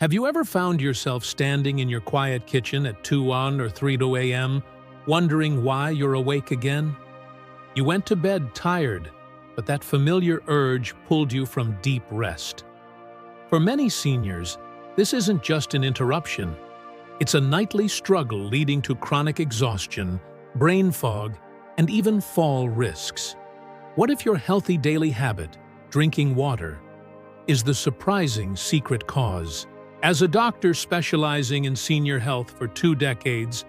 Have you ever found yourself standing in your quiet kitchen at 2 or 3 a.m., wondering why you're awake again? You went to bed tired, but that familiar urge pulled you from deep rest. For many seniors, this isn't just an interruption. It's a nightly struggle leading to chronic exhaustion, brain fog, and even fall risks. What if your healthy daily habit, drinking water, is the surprising secret cause? As a doctor specializing in senior health for 2 decades,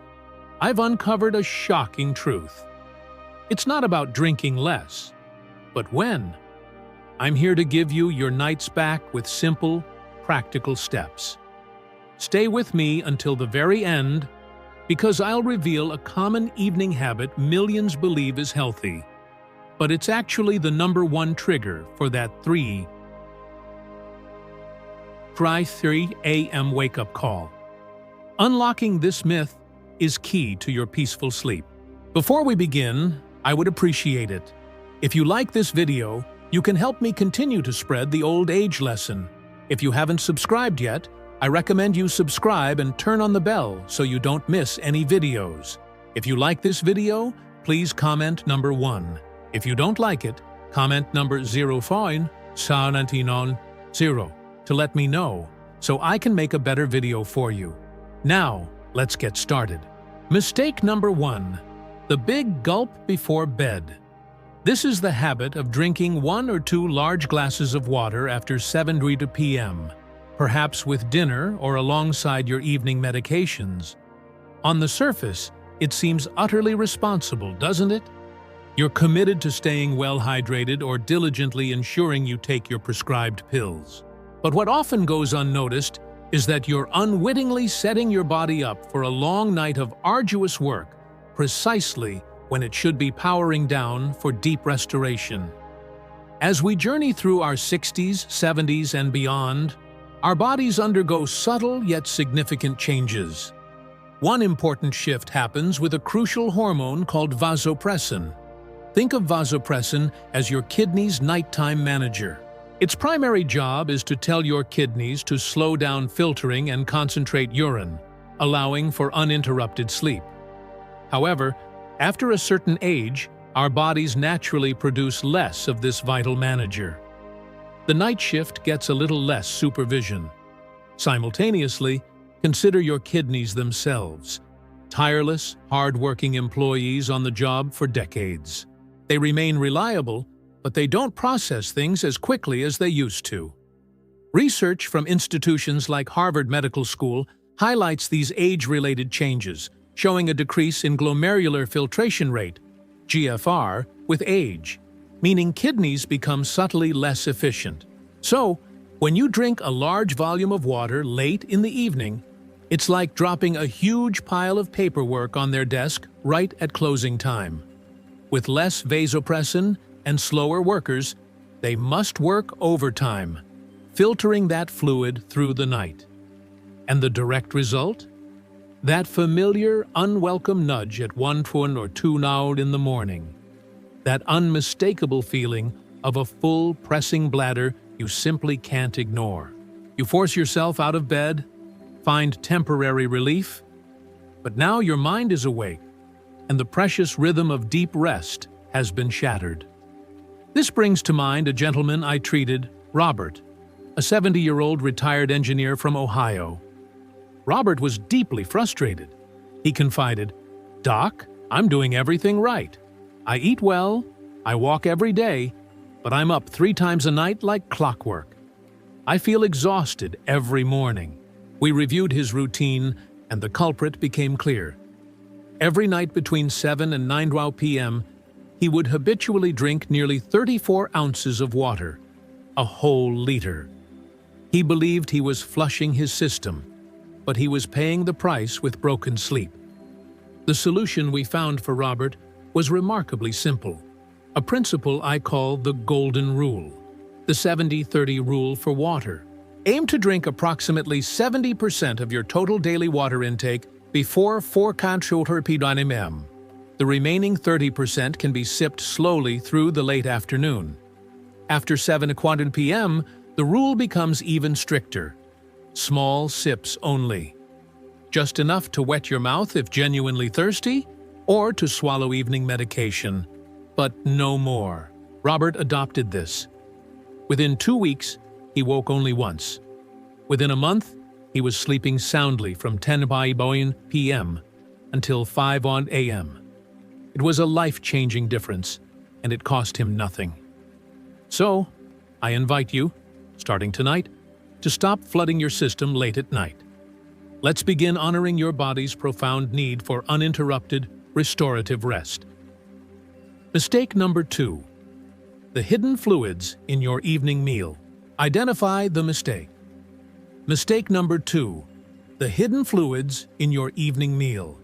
I've uncovered a shocking truth. It's not about drinking less, but when. I'm here to give you your nights back with simple, practical steps. Stay with me until the very end, because I'll reveal a common evening habit millions believe is healthy, but it's actually the #1 trigger for that 3 a.m. wake-up call. Unlocking this myth is key to your peaceful sleep. Before we begin, I would appreciate it if you like this video. You can help me continue to spread the old age lesson. If you haven't subscribed yet, I recommend you subscribe and turn on the bell so you don't miss any videos. If you like this video, please comment number 1. If you don't like it, comment number 0 fine, Sanity non 0 to let me know so I can make a better video for you. Now, let's get started. Mistake number 1. The big gulp before bed. This is the habit of drinking 1 or 2 large glasses of water after 7:30 p.m., perhaps with dinner or alongside your evening medications. On the surface, it seems utterly responsible, doesn't it? You're committed to staying well hydrated or diligently ensuring you take your prescribed pills. But what often goes unnoticed is that you're unwittingly setting your body up for a long night of arduous work, precisely when it should be powering down for deep restoration. As we journey through our 60s, 70s, and beyond, our bodies undergo subtle yet significant changes. One important shift happens with a crucial hormone called vasopressin. Think of vasopressin as your kidney's nighttime manager. Its primary job is to tell your kidneys to slow down filtering and concentrate urine, allowing for uninterrupted sleep. However, after a certain age, our bodies naturally produce less of this vital manager. The night shift gets a little less supervision. Simultaneously, consider your kidneys themselves. Tireless, hard-working employees on the job for decades. They remain reliable, but they don't process things as quickly as they used to. Research from institutions like Harvard Medical School highlights these age-related changes, showing a decrease in glomerular filtration rate, GFR, with age, meaning kidneys become subtly less efficient. So, when you drink a large volume of water late in the evening, it's like dropping a huge pile of paperwork on their desk right at closing time. With less vasopressin and slower workers, they must work overtime, filtering that fluid through the night. And the direct result? That familiar, unwelcome nudge at 1 or 2 in the morning. That unmistakable feeling of a full, pressing bladder you simply can't ignore. You force yourself out of bed, find temporary relief, but now your mind is awake, and the precious rhythm of deep rest has been shattered. This brings to mind a gentleman I treated, Robert, a 70-year-old retired engineer from Ohio. Robert was deeply frustrated. He confided, "Doc, I'm doing everything right. I eat well, I walk every day, but I'm up 3 times a night like clockwork. I feel exhausted every morning." We reviewed his routine, and the culprit became clear. Every night between 7 and 9 p.m., he would habitually drink nearly 34 ounces of water, a whole liter. He believed he was flushing his system, but he was paying the price with broken sleep. The solution we found for Robert was remarkably simple, a principle I call the Golden Rule, the 70-30 rule for water. Aim to drink approximately 70% of your total daily water intake before 4 p.m. The remaining 30% can be sipped slowly through the late afternoon. After 7 p.m., the rule becomes even stricter. Small sips only. Just enough to wet your mouth if genuinely thirsty, or to swallow evening medication, but no more. Robert adopted this. Within 2 weeks, he woke only once. Within a month, he was sleeping soundly from 10 p.m. until 5 a.m. It was a life-changing difference, and it cost him nothing. So, I invite you, starting tonight, to stop flooding your system late at night. Let's begin honoring your body's profound need for uninterrupted, restorative rest. Mistake number 2. The hidden fluids in your evening meal. Identify the mistake. Mistake number 2. The hidden fluids in your evening meal.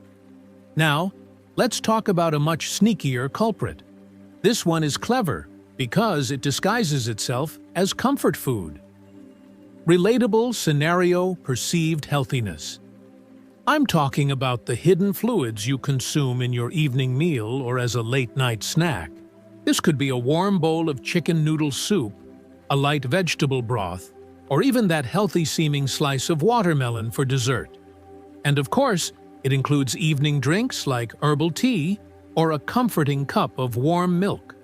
Now, let's talk about a much sneakier culprit. This one is clever because it disguises itself as comfort food. Relatable scenario perceived healthiness. I'm talking about the hidden fluids you consume in your evening meal or as a late-night snack. This could be a warm bowl of chicken noodle soup, a light vegetable broth, or even that healthy-seeming slice of watermelon for dessert. And of course, it includes evening drinks like herbal tea or a comforting cup of warm milk.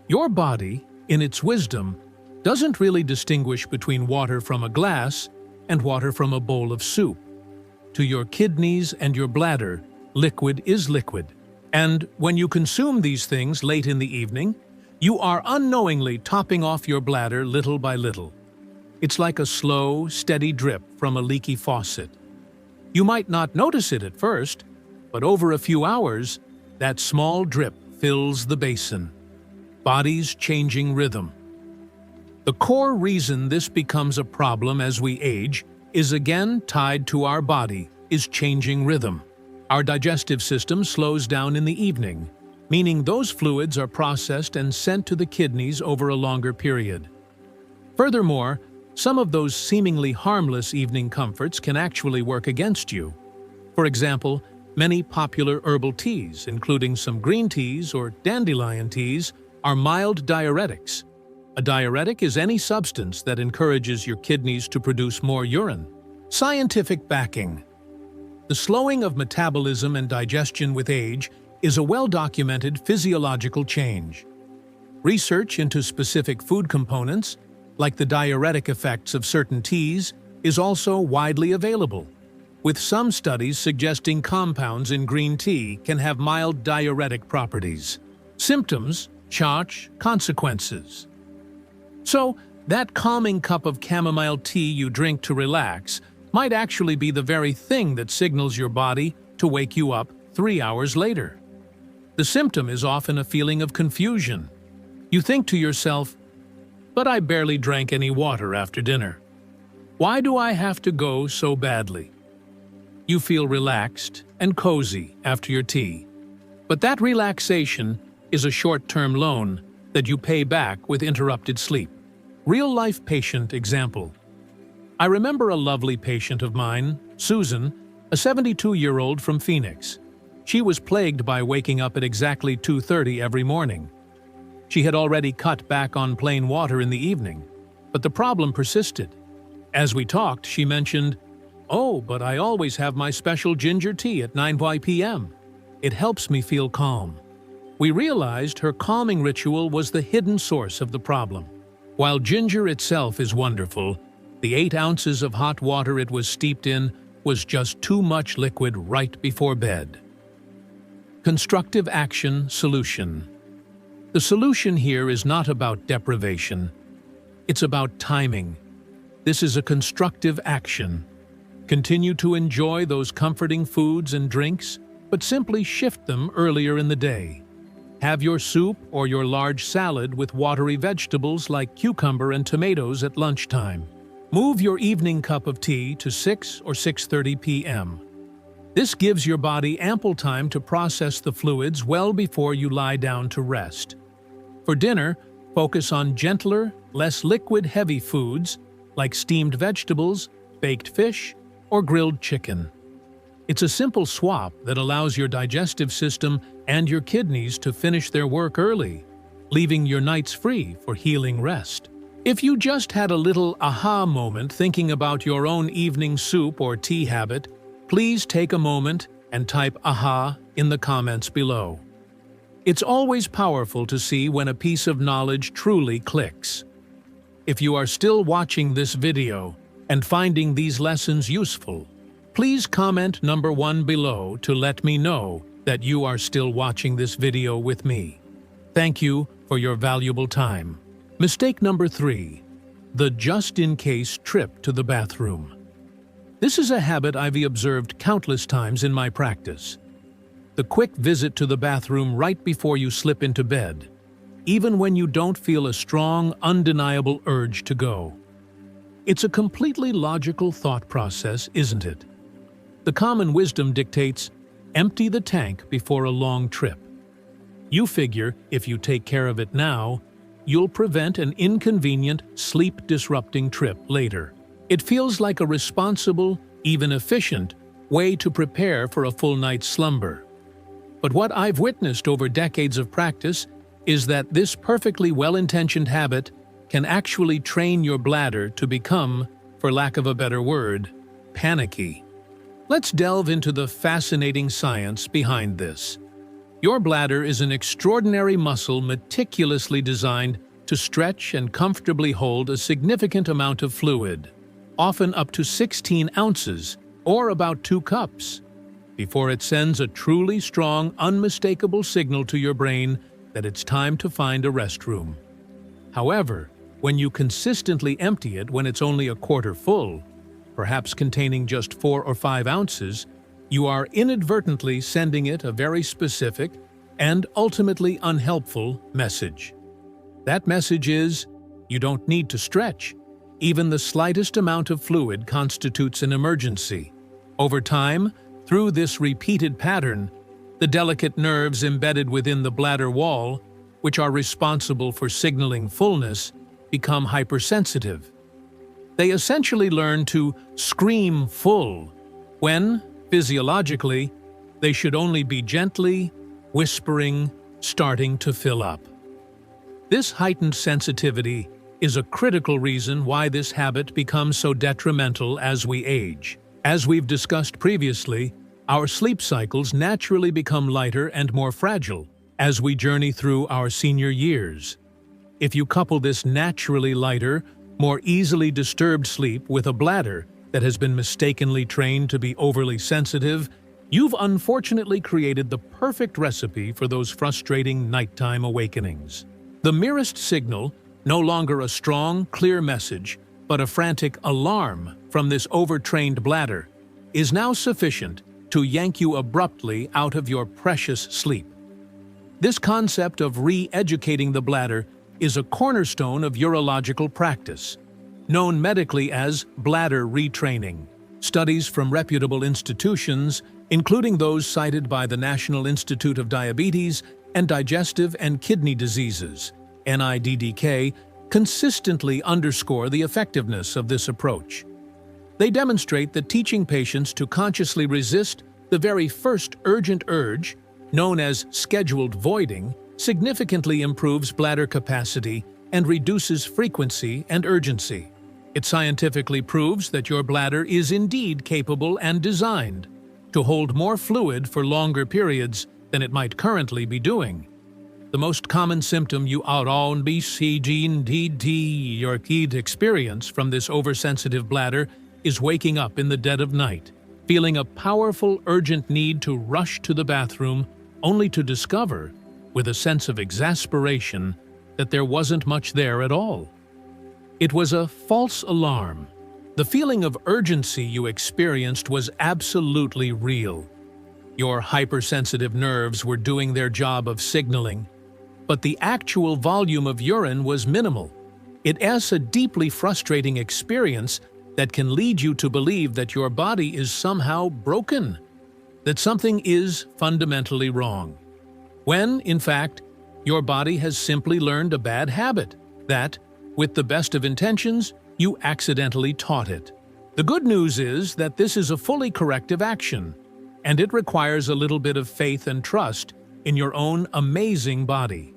Your body, in its wisdom, doesn't really distinguish between water from a glass and water from a bowl of soup. To your kidneys and your bladder, liquid is liquid. And when you consume these things late in the evening, you are unknowingly topping off your bladder little by little. It's like a slow, steady drip from a leaky faucet. You might not notice it at first, but over a few hours, that small drip fills the basin. Body's changing rhythm. The core reason this becomes a problem as we age is again tied to our body is changing rhythm. Our digestive system slows down in the evening, meaning those fluids are processed and sent to the kidneys over a longer period. Furthermore, some of those seemingly harmless evening comforts can actually work against you. For example, many popular herbal teas, including some green teas or dandelion teas, are mild diuretics. A diuretic is any substance that encourages your kidneys to produce more urine. Scientific backing. The slowing of metabolism and digestion with age is a well-documented physiological change. Research into specific food components, like the diuretic effects of certain teas, is also widely available, with some studies suggesting compounds in green tea can have mild diuretic properties. Symptoms, consequences. So, that calming cup of chamomile tea you drink to relax might actually be the very thing that signals your body to wake you up 3 hours later. The symptom is often a feeling of confusion. You think to yourself, "But I barely drank any water after dinner. Why do I have to go so badly?" You feel relaxed and cozy after your tea. But that relaxation is a short-term loan that you pay back with interrupted sleep. Real-life patient example. I remember a lovely patient of mine, Susan, a 72-year-old from Phoenix. She was plagued by waking up at exactly 2:30 every morning. She had already cut back on plain water in the evening, but the problem persisted. As we talked, she mentioned, "Oh, but I always have my special ginger tea at 9 p.m. It helps me feel calm." We realized her calming ritual was the hidden source of the problem. While ginger itself is wonderful, the 8 ounces of hot water it was steeped in was just too much liquid right before bed. Constructive action solution. The solution here is not about deprivation. It's about timing. This is a constructive action. Continue to enjoy those comforting foods and drinks, but simply shift them earlier in the day. Have your soup or your large salad with watery vegetables like cucumber and tomatoes at lunchtime. Move your evening cup of tea to 6 or 6:30 p.m. This gives your body ample time to process the fluids well before you lie down to rest. For dinner, focus on gentler, less liquid-heavy foods like steamed vegetables, baked fish, or grilled chicken. It's a simple swap that allows your digestive system and your kidneys to finish their work early, leaving your nights free for healing rest. If you just had a little aha moment thinking about your own evening soup or tea habit, please take a moment and type aha in the comments below. It's always powerful to see when a piece of knowledge truly clicks. If you are still watching this video and finding these lessons useful, please comment number 1 below to let me know that you are still watching this video with me. Thank you for your valuable time. Mistake number 3, the just-in-case trip to the bathroom. This is a habit I've observed countless times in my practice. The quick visit to the bathroom right before you slip into bed, even when you don't feel a strong, undeniable urge to go. It's a completely logical thought process, isn't it? The common wisdom dictates, empty the tank before a long trip. You figure if you take care of it now, you'll prevent an inconvenient, sleep-disrupting trip later. It feels like a responsible, even efficient, way to prepare for a full night's slumber. But what I've witnessed over decades of practice is that this perfectly well-intentioned habit can actually train your bladder to become, for lack of a better word, panicky. Let's delve into the fascinating science behind this. Your bladder is an extraordinary muscle meticulously designed to stretch and comfortably hold a significant amount of fluid, often up to 16 ounces, or about 2 cups, before it sends a truly strong, unmistakable signal to your brain that it's time to find a restroom. However, when you consistently empty it when it's only a quarter full, perhaps containing just 4 or 5 ounces, you are inadvertently sending it a very specific and ultimately unhelpful message. That message is, you don't need to stretch. Even the slightest amount of fluid constitutes an emergency. Over time, through this repeated pattern, the delicate nerves embedded within the bladder wall, which are responsible for signaling fullness, become hypersensitive. They essentially learn to scream full, when, physiologically, they should only be gently, whispering, starting to fill up. This heightened sensitivity is a critical reason why this habit becomes so detrimental as we age. As we've discussed previously, our sleep cycles naturally become lighter and more fragile as we journey through our senior years. If you couple this naturally lighter, more easily disturbed sleep with a bladder that has been mistakenly trained to be overly sensitive, you've unfortunately created the perfect recipe for those frustrating nighttime awakenings. The merest signal, no longer a strong, clear message, but a frantic alarm from this overtrained bladder, is now sufficient to yank you abruptly out of your precious sleep. This concept of re-educating the bladder is a cornerstone of urological practice, known medically as bladder retraining. Studies from reputable institutions, including those cited by the National Institute of Diabetes and Digestive and Kidney Diseases, NIDDK, consistently underscore the effectiveness of this approach. They demonstrate that teaching patients to consciously resist the very first urgent urge, known as scheduled voiding, significantly improves bladder capacity and reduces frequency and urgency. It scientifically proves that your bladder is indeed capable and designed to hold more fluid for longer periods than it might currently be doing. The most common symptom you your kid experience from this oversensitive bladder is waking up in the dead of night, feeling a powerful, urgent need to rush to the bathroom, only to discover, with a sense of exasperation, that there wasn't much there at all. It was a false alarm. The feeling of urgency you experienced was absolutely real. Your hypersensitive nerves were doing their job of signaling, but the actual volume of urine was minimal. It is a deeply frustrating experience that can lead you to believe that your body is somehow broken, that something is fundamentally wrong, when, in fact, your body has simply learned a bad habit that, with the best of intentions, you accidentally taught it. The good news is that this is a fully corrective action, and it requires a little bit of faith and trust in your own amazing body.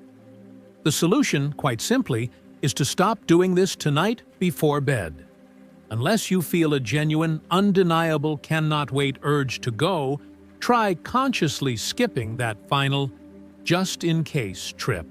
The solution, quite simply, is to stop doing this tonight before bed. Unless you feel a genuine, undeniable cannot-wait urge to go, try consciously skipping that final just-in-case trip.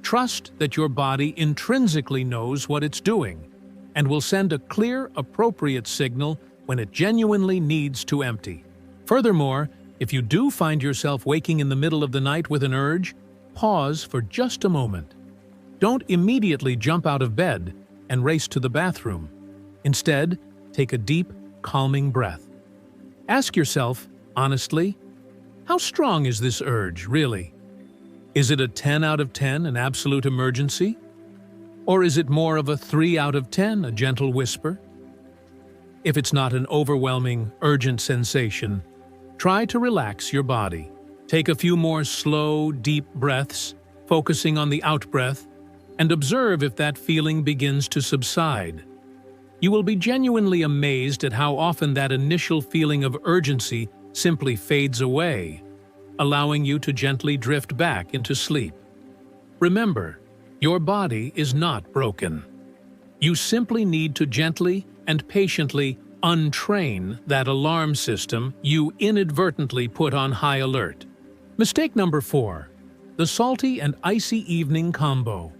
Trust that your body intrinsically knows what it's doing and will send a clear, appropriate signal when it genuinely needs to empty. Furthermore, if you do find yourself waking in the middle of the night with an urge, pause for just a moment. Don't immediately jump out of bed and race to the bathroom. Instead, take a deep, calming breath. Ask yourself, honestly, how strong is this urge, really? Is it a 10 out of 10, an absolute emergency? Or is it more of a 3 out of 10, a gentle whisper? If it's not an overwhelming, urgent sensation, try to relax your body. Take a few more slow, deep breaths, focusing on the out-breath, and observe if that feeling begins to subside. You will be genuinely amazed at how often that initial feeling of urgency simply fades away, allowing you to gently drift back into sleep. Remember, your body is not broken. You simply need to gently and patiently untrain that alarm system you inadvertently put on high alert. Mistake number 4. The salty and icy evening combo.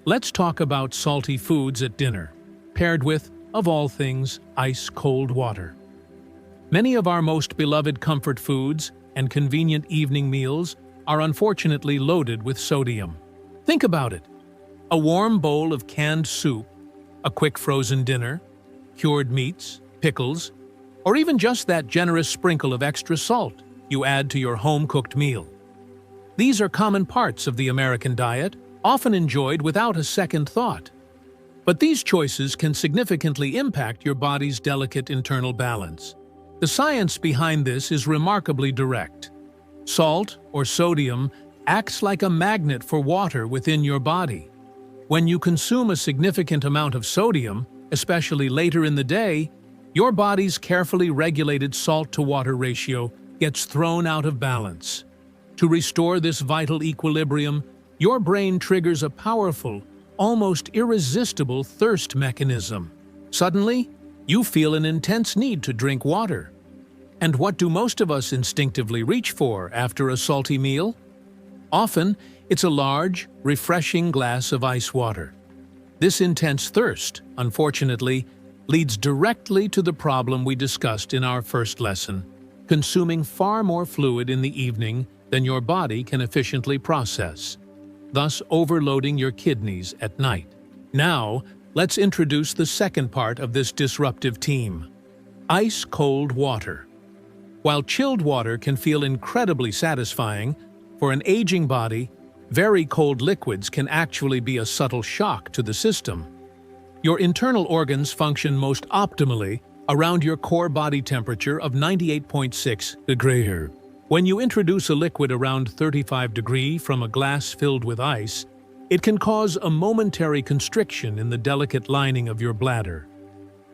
Let's talk about salty foods at dinner, paired with, of all things, ice-cold water. Many of our most beloved comfort foods and convenient evening meals are unfortunately loaded with sodium. Think about it. A warm bowl of canned soup, a quick frozen dinner, cured meats, pickles, or even just that generous sprinkle of extra salt you add to your home-cooked meal. These are common parts of the American diet, often enjoyed without a second thought. But these choices can significantly impact your body's delicate internal balance. The science behind this is remarkably direct. Salt, or sodium, acts like a magnet for water within your body. When you consume a significant amount of sodium, especially later in the day, your body's carefully regulated salt-to-water ratio gets thrown out of balance. To restore this vital equilibrium, your brain triggers a powerful, almost irresistible thirst mechanism. Suddenly, you feel an intense need to drink water. And what do most of us instinctively reach for after a salty meal? Often, it's a large, refreshing glass of ice water. This intense thirst, unfortunately, leads directly to the problem we discussed in our first lesson, consuming far more fluid in the evening than your body can efficiently process, thus overloading your kidneys at night. Now, let's introduce the second part of this disruptive team: ice-cold water. While chilled water can feel incredibly satisfying, for an aging body, very cold liquids can actually be a subtle shock to the system. Your internal organs function most optimally around your core body temperature of 98.6 degrees. When you introduce a liquid around 35 degrees from a glass filled with ice, it can cause a momentary constriction in the delicate lining of your bladder.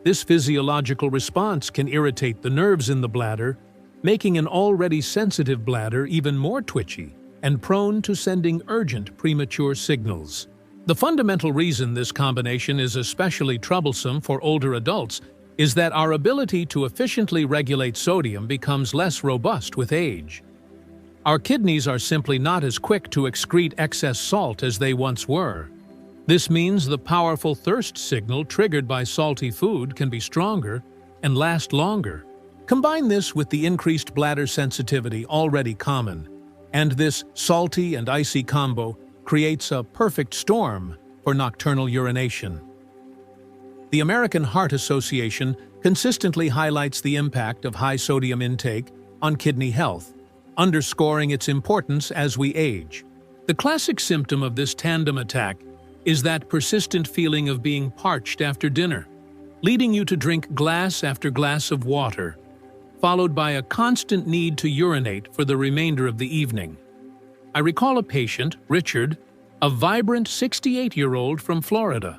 This physiological response can irritate the nerves in the bladder, making an already sensitive bladder even more twitchy and prone to sending urgent premature signals. The fundamental reason this combination is especially troublesome for older adults is that our ability to efficiently regulate sodium becomes less robust with age. Our kidneys are simply not as quick to excrete excess salt as they once were. This means the powerful thirst signal triggered by salty food can be stronger and last longer. Combine this with the increased bladder sensitivity already common, and this salty and icy combo creates a perfect storm for nocturnal urination. The American Heart Association consistently highlights the impact of high sodium intake on kidney health, underscoring its importance as we age. The classic symptom of this tandem attack is that persistent feeling of being parched after dinner, leading you to drink glass after glass of water, followed by a constant need to urinate for the remainder of the evening. I recall a patient, Richard, a vibrant 68-year-old from Florida.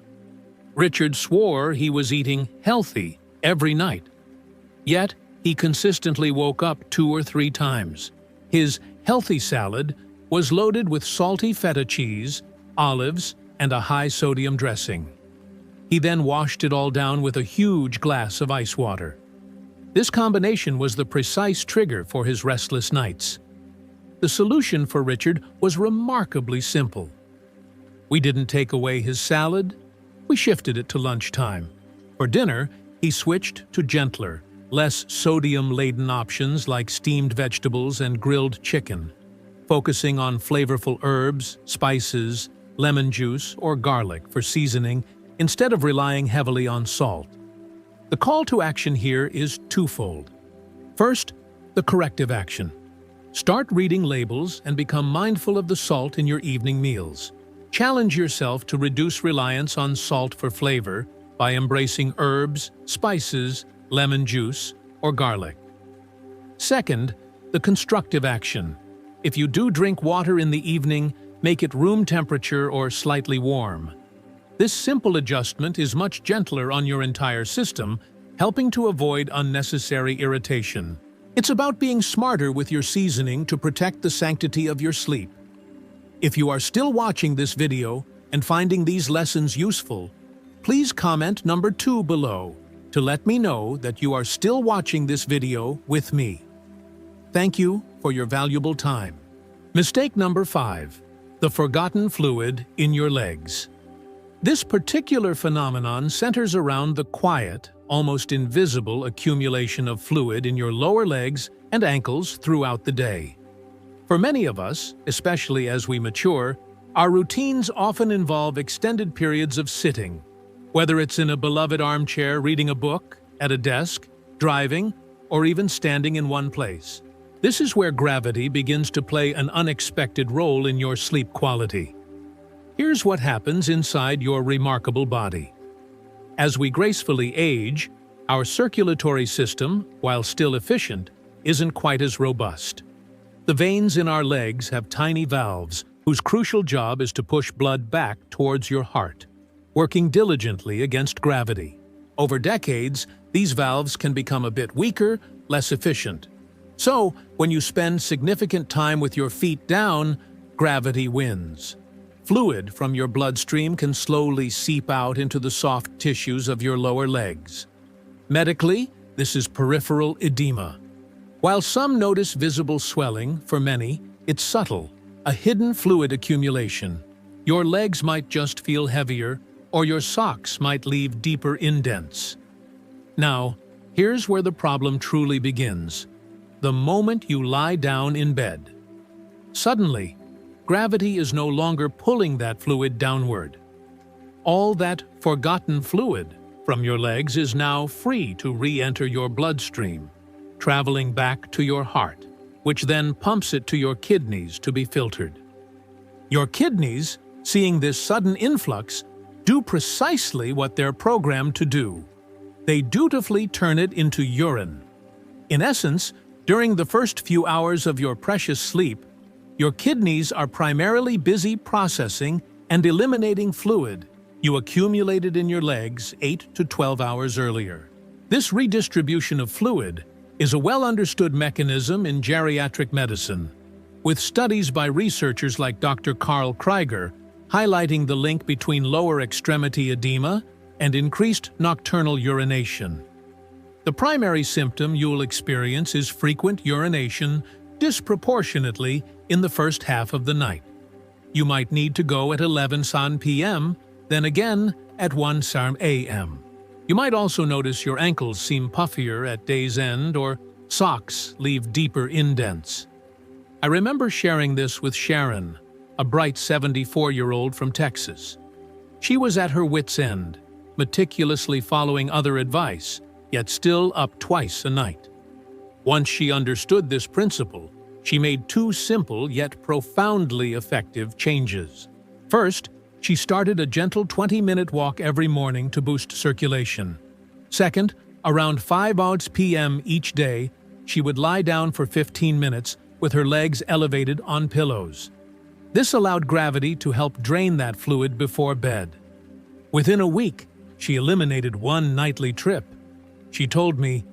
Richard swore he was eating healthy every night. Yet, he consistently woke up 2 or 3 times. His healthy salad was loaded with salty feta cheese, olives, and a high-sodium dressing. He then washed it all down with a huge glass of ice water. This combination was the precise trigger for his restless nights. The solution for Richard was remarkably simple. We didn't take away his salad, we shifted it to lunchtime. For dinner, he switched to gentler, less sodium-laden options like steamed vegetables and grilled chicken, focusing on flavorful herbs, spices, lemon juice, or garlic for seasoning instead of relying heavily on salt. The call to action here is twofold. First, the corrective action. Start reading labels and become mindful of the salt in your evening meals. Challenge yourself to reduce reliance on salt for flavor by embracing herbs, spices, lemon juice, or garlic. Second, the constructive action. If you do drink water in the evening, make it room temperature or slightly warm. This simple adjustment is much gentler on your entire system, helping to avoid unnecessary irritation. It's about being smarter with your seasoning to protect the sanctity of your sleep. If you are still watching this video and finding these lessons useful, please comment number 2 below to let me know that you are still watching this video with me. Thank you for your valuable time. Mistake number 5. The forgotten fluid in your legs. This particular phenomenon centers around the quiet, almost invisible accumulation of fluid in your lower legs and ankles throughout the day. For many of us, especially as we mature, our routines often involve extended periods of sitting, whether it's in a beloved armchair reading a book, at a desk, driving, or even standing in one place. This is where gravity begins to play an unexpected role in your sleep quality. Here's what happens inside your remarkable body. As we gracefully age, our circulatory system, while still efficient, isn't quite as robust. The veins in our legs have tiny valves whose crucial job is to push blood back towards your heart, working diligently against gravity. Over decades, these valves can become a bit weaker, less efficient. So, when you spend significant time with your feet down, gravity wins. Fluid from your bloodstream can slowly seep out into the soft tissues of your lower legs. Medically, this is peripheral edema. While some notice visible swelling, for many, it's subtle, a hidden fluid accumulation. Your legs might just feel heavier, or your socks might leave deeper indents. Now, here's where the problem truly begins. The moment you lie down in bed. Suddenly, gravity is no longer pulling that fluid downward. All that forgotten fluid from your legs is now free to re-enter your bloodstream, traveling back to your heart, which then pumps it to your kidneys to be filtered. Your kidneys, seeing this sudden influx, do precisely what they're programmed to do. They dutifully turn it into urine. In essence, during the first few hours of your precious sleep, your kidneys are primarily busy processing and eliminating fluid you accumulated in your legs 8 to 12 hours earlier. This redistribution of fluid is a well-understood mechanism in geriatric medicine, with studies by researchers like Dr. Carl Krieger highlighting the link between lower extremity edema and increased nocturnal urination. The primary symptom you'll experience is frequent urination disproportionately in the first half of the night. You might need to go at 11 p.m., then again at 1 a.m. You might also notice your ankles seem puffier at day's end or socks leave deeper indents. I remember sharing this with Sharon, a bright 74-year-old from Texas. She was at her wit's end, meticulously following other advice, yet still up twice a night. Once she understood this principle, she made 2 simple yet profoundly effective changes. First, she started a gentle 20-minute walk every morning to boost circulation. Second, around 5 p.m. each day, she would lie down for 15 minutes with her legs elevated on pillows. This allowed gravity to help drain that fluid before bed. Within a week, she eliminated 1 nightly trip. She told me,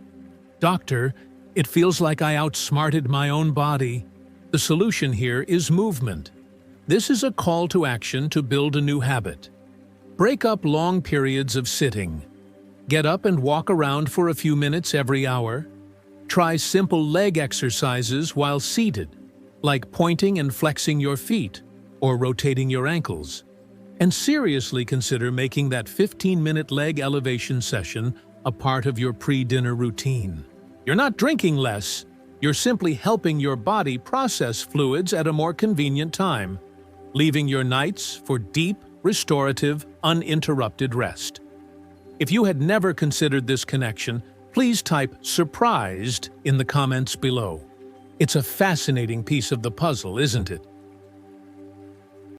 "Doctor, it feels like I outsmarted my own body. The solution here is movement. This is a call to action to build a new habit. Break up long periods of sitting. Get up and walk around for a few minutes every hour. Try simple leg exercises while seated, like pointing and flexing your feet or rotating your ankles. And seriously consider making that 15-minute leg elevation session a part of your pre-dinner routine. You're not drinking less, you're simply helping your body process fluids at a more convenient time, leaving your nights for deep, restorative, uninterrupted rest. If you had never considered this connection, please type "surprised" in the comments below. It's a fascinating piece of the puzzle, isn't it?